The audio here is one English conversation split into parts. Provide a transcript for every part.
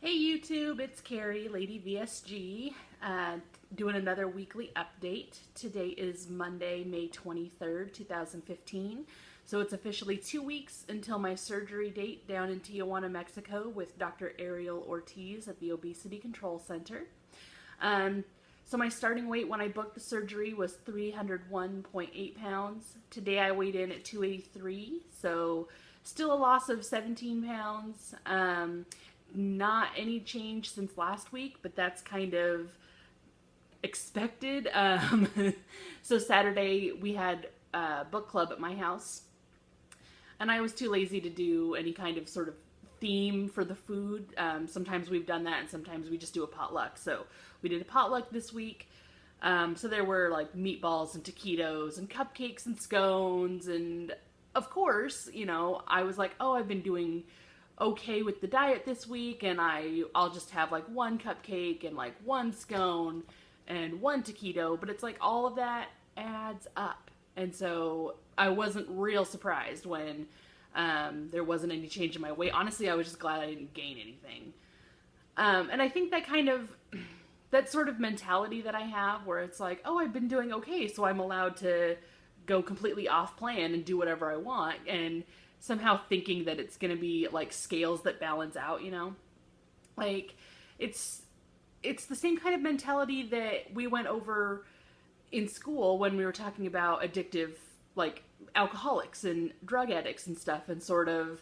Hey YouTube, it's Carrie, Lady VSG, doing another weekly update. Today is Monday, May 23rd, 2015. So it's officially 2 weeks until my surgery date down in Tijuana, Mexico with Dr. Ariel Ortiz at the Obesity Control Center. So my starting weight when I booked the surgery was 301.8 pounds. Today I weighed in at 283, so still a loss of 17 pounds. Not any change since last week, but that's kind of expected. So Saturday we had a book club at my house, and I was too lazy to do any kind of sort of theme for the food. Sometimes we've done that, and sometimes we just do a potluck. So we did a potluck this week. So there were like meatballs and taquitos and cupcakes and scones, and of course, I was like, oh, I've been doing okay with the diet this week, and I'll just have like one cupcake and like one scone and one taquito, but it's like all of that adds up. And so I wasn't real surprised when there wasn't any change in my weight. Honestly, I was just glad I didn't gain anything. And I think that sort of mentality that I have where it's like, oh, I've been doing okay, so I'm allowed to go completely off plan and do whatever I want, and somehow thinking that it's going to be like scales that balance out, like it's the same kind of mentality that we went over in school when we were talking about addictive, like alcoholics and drug addicts and stuff, and sort of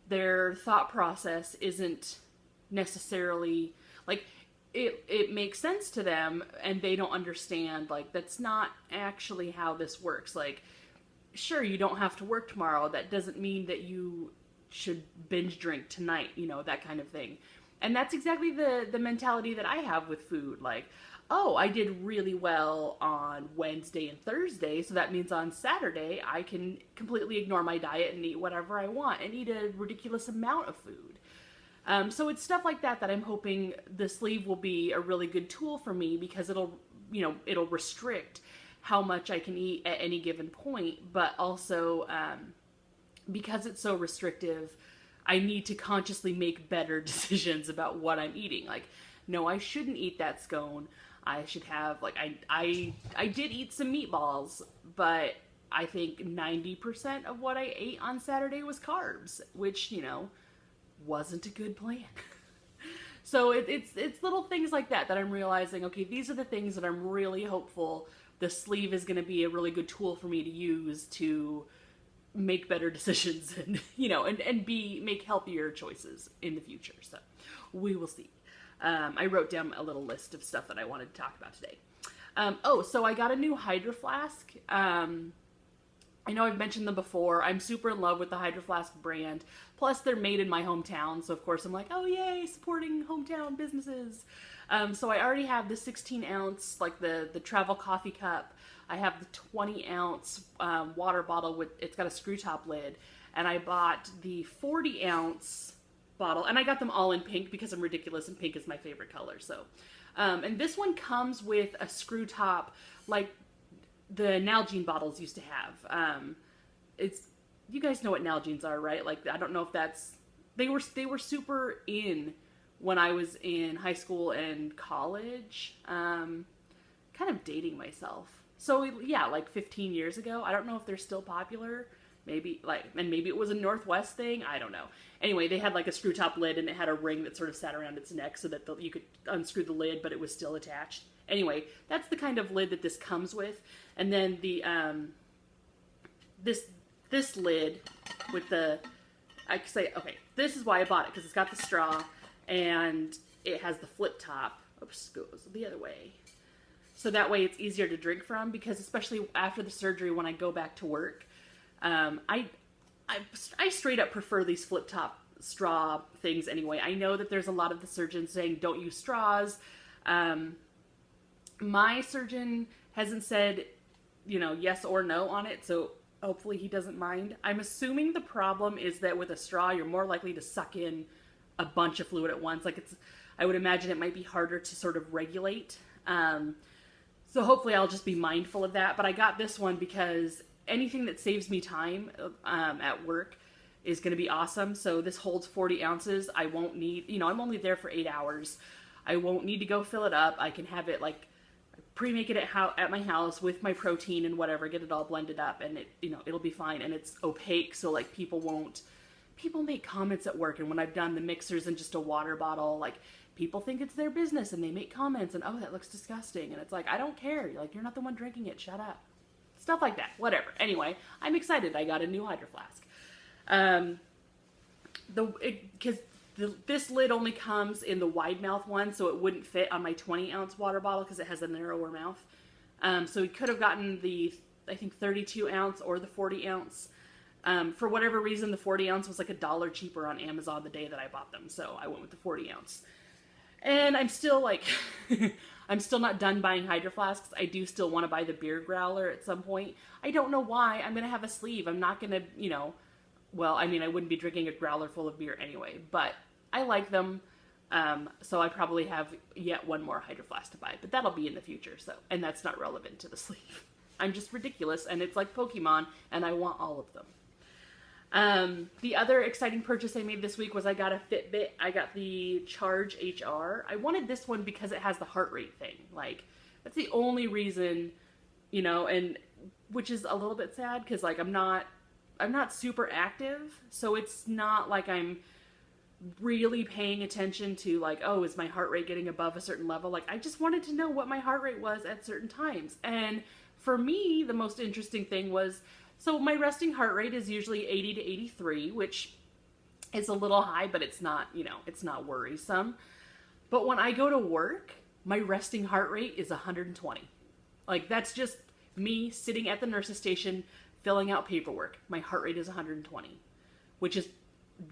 their thought process isn't necessarily like it makes sense to them, and they don't understand like that's not actually how this works. Like, sure, you don't have to work tomorrow. That doesn't mean that you should binge drink tonight, that kind of thing. And that's exactly the mentality that I have with food. Like, oh, I did really well on Wednesday and Thursday, so that means on Saturday I can completely ignore my diet and eat whatever I want and eat a ridiculous amount of food. So it's stuff like that I'm hoping the sleeve will be a really good tool for me, because it'll restrict how much I can eat at any given point, but also because it's so restrictive, I need to consciously make better decisions about what I'm eating. Like, no, I shouldn't eat that scone. I should have, like, I did eat some meatballs, but I think 90% of what I ate on Saturday was carbs, which, wasn't a good plan. So it's little things like that I'm realizing, okay, these are the things that I'm really hopeful the sleeve is going to be a really good tool for me to use to make better decisions and, and make healthier choices in the future. So we will see. I wrote down a little list of stuff that I wanted to talk about today. So I got a new Hydro Flask. I know I've mentioned them before. I'm super in love with the Hydro Flask brand. Plus, they're made in my hometown, so of course I'm like, oh yay, supporting hometown businesses. So I already have the 16 ounce, like the travel coffee cup. I have the 20 ounce water bottle it's got a screw top lid. And I bought the 40 ounce bottle, and I got them all in pink because I'm ridiculous and pink is my favorite color. So, and this one comes with a screw top, like the Nalgene bottles used to have. You guys know what Nalgene's are, right? Like, I don't know if they were super in when I was in high school and college. Kind of dating myself. So yeah, like 15 years ago. I don't know if they're still popular. Maybe maybe it was a Northwest thing. I don't know. Anyway, they had like a screw top lid, and it had a ring that sort of sat around its neck so that you could unscrew the lid, but it was still attached. Anyway, that's the kind of lid that this comes with. And then the this lid with I could say, okay, this is why I bought it, because it's got the straw and it has the flip top. Oops, goes the other way. So that way it's easier to drink from, because especially after the surgery when I go back to work, I straight up prefer these flip top straw things anyway. I know that there's a lot of the surgeons saying don't use straws. My surgeon hasn't said, yes or no on it, so hopefully he doesn't mind. I'm assuming the problem is that with a straw, you're more likely to suck in a bunch of fluid at once. Like, I would imagine it might be harder to sort of regulate. So hopefully I'll just be mindful of that. But I got this one because anything that saves me time at work is going to be awesome. So this holds 40 ounces. I won't need, I'm only there for 8 hours. I won't need to go fill it up. I can have it like pre-make it at my house with my protein and whatever, get it all blended up, and it'll be fine. And it's opaque, so like people make comments at work, and when I've done the mixers in just a water bottle, like people think it's their business and they make comments and, oh, that looks disgusting. And it's like, I don't care. Like, you're not the one drinking it. Shut up. Stuff like that. Whatever. Anyway, I'm excited. I got a new Hydro Flask. This lid only comes in the wide mouth one, so it wouldn't fit on my 20-ounce water bottle because it has a narrower mouth. So we could have gotten the, I think, 32-ounce or the 40-ounce. For whatever reason, the 40-ounce was like $1 cheaper on Amazon the day that I bought them, so I went with the 40-ounce. And I'm still like, I'm still not done buying Hydro Flasks. I do still want to buy the beer growler at some point. I don't know why. I'm going to have a sleeve. I'm not going to, well, I mean, I wouldn't be drinking a growler full of beer anyway, but I like them. So I probably have yet one more Hydro Flask to buy, but that'll be in the future. So, and that's not relevant to the sleeve. I'm just ridiculous, and it's like Pokemon, and I want all of them. The other exciting purchase I made this week was I got a Fitbit. I got the Charge HR. I wanted this one because it has the heart rate thing. Like, that's the only reason, and which is a little bit sad because like I'm not super active, so it's not like I'm really paying attention to like, oh, is my heart rate getting above a certain level? Like, I just wanted to know what my heart rate was at certain times. And for me, the most interesting thing was, so my resting heart rate is usually 80 to 83, which is a little high, but it's not, it's not worrisome. But when I go to work, my resting heart rate is 120. Like, that's just me sitting at the nurse's station filling out paperwork. My heart rate is 120, which is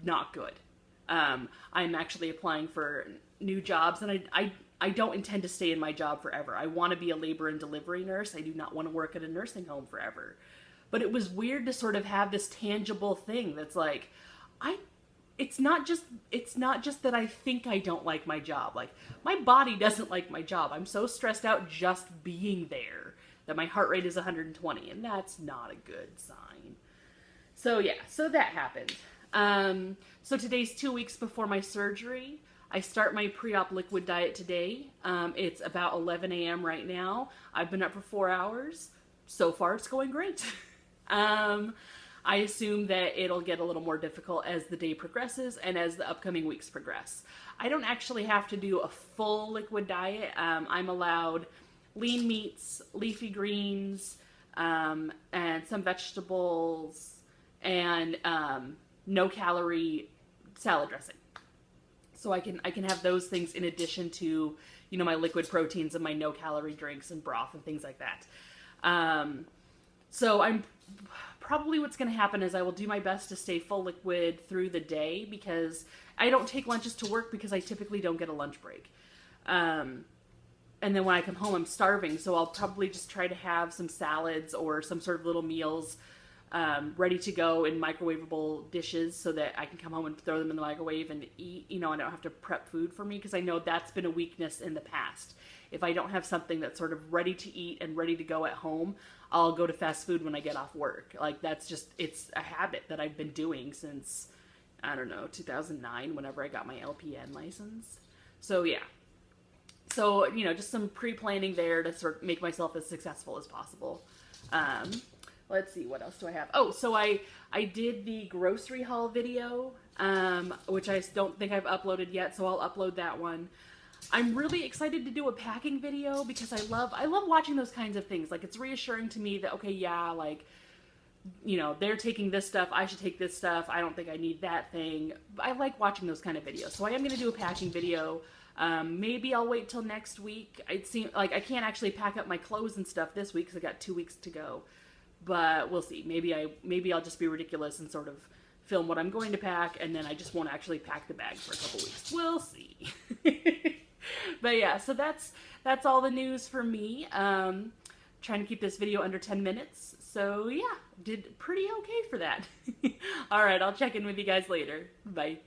not good. I'm actually applying for new jobs, and I don't intend to stay in my job forever. I want to be a labor and delivery nurse. I do not want to work at a nursing home forever. But it was weird to sort of have this tangible thing that's like, it's not just that I think I don't like my job. Like, my body doesn't like my job. I'm so stressed out just being there that my heart rate is 120, and that's not a good sign. So yeah, so that happened. So today's 2 weeks before my surgery. I start my pre-op liquid diet today. It's about 11 a.m. right now. I've been up for 4 hours. So far, it's going great. I assume that it'll get a little more difficult as the day progresses and as the upcoming weeks progress. I don't actually have to do a full liquid diet. I'm allowed lean meats, leafy greens, and some vegetables, and no calorie salad dressing. So I can have those things in addition to, my liquid proteins and my no calorie drinks and broth and things like that. So I'm probably what's going to happen is I will do my best to stay full liquid through the day because I don't take lunches to work because I typically don't get a lunch break. And then when I come home, I'm starving. So I'll probably just try to have some salads or some sort of little meals ready to go in microwavable dishes so that I can come home and throw them in the microwave and eat. I don't have to prep food for me because I know that's been a weakness in the past. If I don't have something that's sort of ready to eat and ready to go at home, I'll go to fast food when I get off work. Like, that's just, it's a habit that I've been doing since, 2009, whenever I got my LPN license. So yeah. So, just some pre-planning there to sort of make myself as successful as possible. Let's see, what else do I have? Oh, so I did the grocery haul video, which I don't think I've uploaded yet, so I'll upload that one. I'm really excited to do a packing video because I love watching those kinds of things. Like, it's reassuring to me that, okay, yeah, like, they're taking this stuff, I should take this stuff, I don't think I need that thing. I like watching those kind of videos. So I am going to do a packing video. Maybe I'll wait till next week. It seems like I can't actually pack up my clothes and stuff this week because I got 2 weeks to go. But we'll see. Maybe I'll just be ridiculous and sort of film what I'm going to pack, and then I just won't actually pack the bag for a couple weeks. We'll see. But yeah, so that's all the news for me. Trying to keep this video under 10 minutes. So yeah, did pretty okay for that. All right, I'll check in with you guys later. Bye.